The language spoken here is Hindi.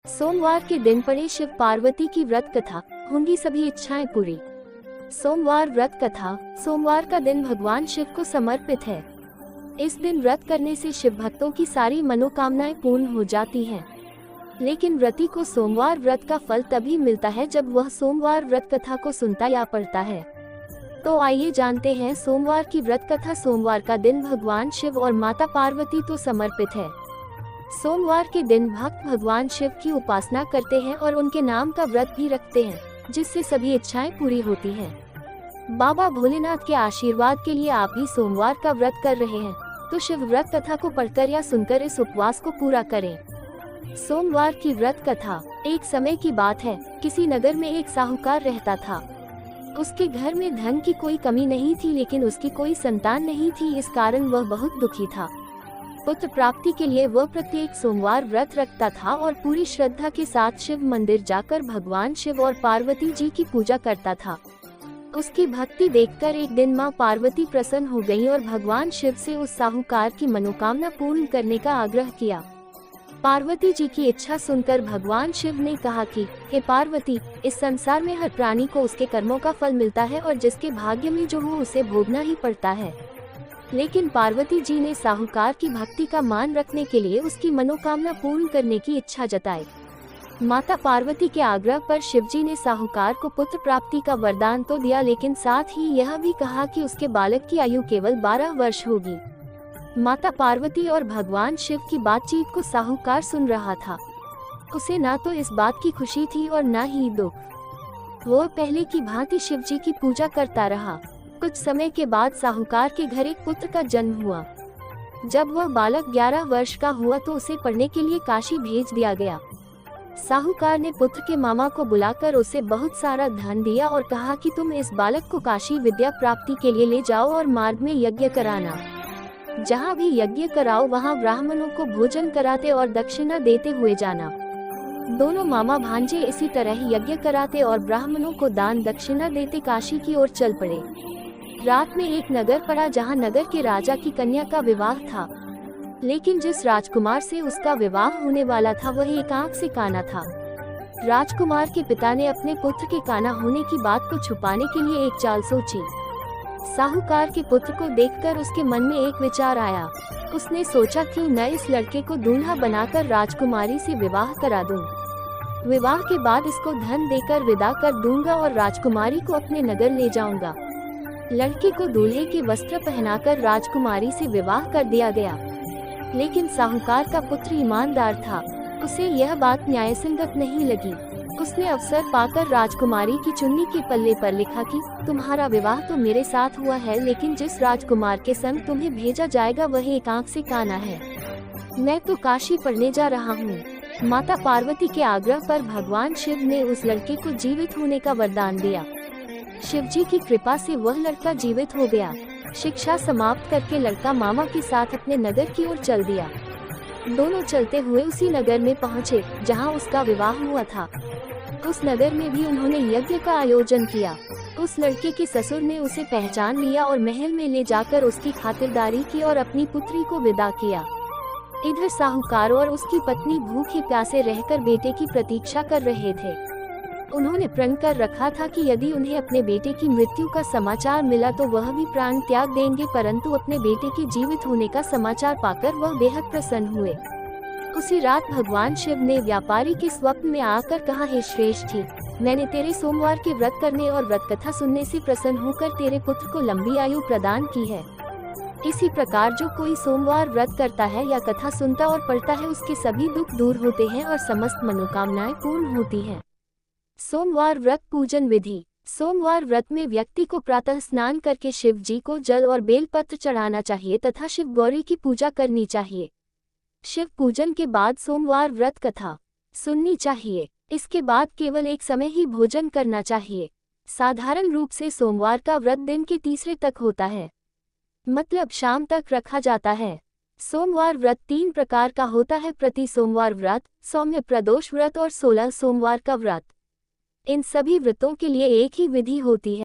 सोमवार के दिन पढ़े शिव पार्वती की व्रत कथा, होंगी सभी इच्छाएं पूरी। सोमवार व्रत कथा। सोमवार का दिन भगवान शिव को समर्पित है। इस दिन व्रत करने से शिव भक्तों की सारी मनोकामनाएं पूर्ण हो जाती हैं। लेकिन व्रती को सोमवार व्रत का फल तभी मिलता है जब वह सोमवार व्रत कथा को सुनता या पढ़ता है। तो आइए जानते हैं सोमवार की व्रत कथा। सोमवार का दिन भगवान शिव और माता पार्वती तो समर्पित है। सोमवार के दिन भक्त भगवान शिव की उपासना करते हैं और उनके नाम का व्रत भी रखते हैं, जिससे सभी इच्छाएं पूरी होती हैं। बाबा भोलेनाथ के आशीर्वाद के लिए आप भी सोमवार का व्रत कर रहे हैं तो शिव व्रत कथा को पढ़कर या सुनकर इस उपवास को पूरा करें। सोमवार की व्रत कथा। एक समय की बात है, किसी नगर में एक साहूकार रहता था। उसके घर में धन की कोई कमी नहीं थी, लेकिन उसकी कोई संतान नहीं थी। इस कारण वह बहुत दुखी था। पुत्र प्राप्ति के लिए वह प्रत्येक सोमवार व्रत रखता था और पूरी श्रद्धा के साथ शिव मंदिर जाकर भगवान शिव और पार्वती जी की पूजा करता था। उसकी भक्ति देखकर एक दिन मां पार्वती प्रसन्न हो गईं और भगवान शिव से उस साहूकार की मनोकामना पूर्ण करने का आग्रह किया। पार्वती जी की इच्छा सुनकर भगवान शिव ने कहा कि हे पार्वती, इस संसार में हर प्राणी को उसके कर्मों का फल मिलता है और जिसके भाग्य में जो हो उसे भोगना ही पड़ता है। लेकिन पार्वती जी ने साहूकार की भक्ति का मान रखने के लिए उसकी मनोकामना पूर्ण करने की इच्छा जताई। माता पार्वती के आग्रह पर शिवजी ने साहूकार को पुत्र प्राप्ति का वरदान तो दिया, लेकिन साथ ही यह भी कहा कि उसके बालक की आयु केवल 12 वर्ष होगी। माता पार्वती और भगवान शिव की बातचीत को साहूकार सुन रहा था। उसे ना तो इस बात की खुशी थी और न ही दुख। वो पहले की भांति शिवजी की पूजा करता रहा। कुछ समय के बाद साहूकार के घर एक पुत्र का जन्म हुआ। जब वह बालक 11 वर्ष का हुआ तो उसे पढ़ने के लिए काशी भेज दिया गया। साहूकार ने पुत्र के मामा को बुलाकर उसे बहुत सारा धन दिया और कहा कि तुम इस बालक को काशी विद्या प्राप्ति के लिए ले जाओ और मार्ग में यज्ञ कराना। जहाँ भी यज्ञ कराओ वहाँ ब्राह्मणों को भोजन कराते और दक्षिणा देते हुए जाना। दोनों मामा भांजे इसी तरह यज्ञ कराते और ब्राह्मणों को दान दक्षिणा देते काशी की ओर चल पड़े। रात में एक नगर पड़ा जहाँ नगर के राजा की कन्या का विवाह था, लेकिन जिस राजकुमार से उसका विवाह होने वाला था वह एक आंख से काना था। राजकुमार के पिता ने अपने पुत्र के काना होने की बात को छुपाने के लिए एक चाल सोची। साहूकार के पुत्र को देखकर उसके मन में एक विचार आया। उसने सोचा क्यों न इस लड़के को दूल्हा बनाकर राजकुमारी से विवाह करा दूं। विवाह के बाद इसको धन देकर विदा कर दूंगा और राजकुमारी को अपने नगर ले जाऊंगा। लड़के को दूल्हे के वस्त्र पहनाकर राजकुमारी से विवाह कर दिया गया। लेकिन साहूकार का पुत्र ईमानदार था, उसे यह बात न्यायसंगत नहीं लगी। उसने अवसर पाकर राजकुमारी की चुन्नी के पल्ले पर लिखा कि तुम्हारा विवाह तो मेरे साथ हुआ है, लेकिन जिस राजकुमार के संग तुम्हें भेजा जाएगा वह एक आंख से काना है। मैं तो काशी पढ़ने जा रहा हूँ। माता पार्वती के आग्रह पर भगवान शिव ने उस लड़के को जीवित होने का वरदान दिया। शिवजी की कृपा से वह लड़का जीवित हो गया। शिक्षा समाप्त करके लड़का मामा के साथ अपने नगर की ओर चल दिया। दोनों चलते हुए उसी नगर में पहुँचे जहाँ उसका विवाह हुआ था। उस नगर में भी उन्होंने यज्ञ का आयोजन किया। उस लड़के के ससुर ने उसे पहचान लिया और महल में ले जाकर उसकी खातिरदारी की और अपनी पुत्री को विदा किया। इधर साहूकार और उसकी पत्नी भूखे प्यासे रहकर बेटे की प्रतीक्षा कर रहे थे। उन्होंने प्रण कर रखा था कि यदि उन्हें अपने बेटे की मृत्यु का समाचार मिला तो वह भी प्राण त्याग देंगे, परंतु अपने बेटे के जीवित होने का समाचार पाकर वह बेहद प्रसन्न हुए। उसी रात भगवान शिव ने व्यापारी के स्वप्न में आकर कहा, हे श्रेष्ठी, मैंने तेरे सोमवार के व्रत करने और व्रत कथा सुनने से प्रसन्न होकर तेरे पुत्र को लंबी आयु प्रदान की है। इसी प्रकार जो कोई सोमवार व्रत करता है या कथा सुनता और पढ़ता है उसके सभी दुख दूर होते हैं और समस्त मनोकामनाएं पूर्ण होती हैं। सोमवार व्रत पूजन विधि। सोमवार व्रत में व्यक्ति को प्रातः स्नान करके शिव जी को जल और बेलपत्र चढ़ाना चाहिए तथा शिव गौरी की पूजा करनी चाहिए। शिव पूजन के बाद सोमवार व्रत कथा सुननी चाहिए। इसके बाद केवल एक समय ही भोजन करना चाहिए। साधारण रूप से सोमवार का व्रत दिन के तीसरे तक होता है, मतलब शाम तक रखा जाता है। सोमवार व्रत 3 प्रकार का होता है: प्रति सोमवार व्रत, सौम्य प्रदोष व्रत और 16 सोमवार का व्रत। इन सभी व्रतों के लिए एक ही विधि होती है।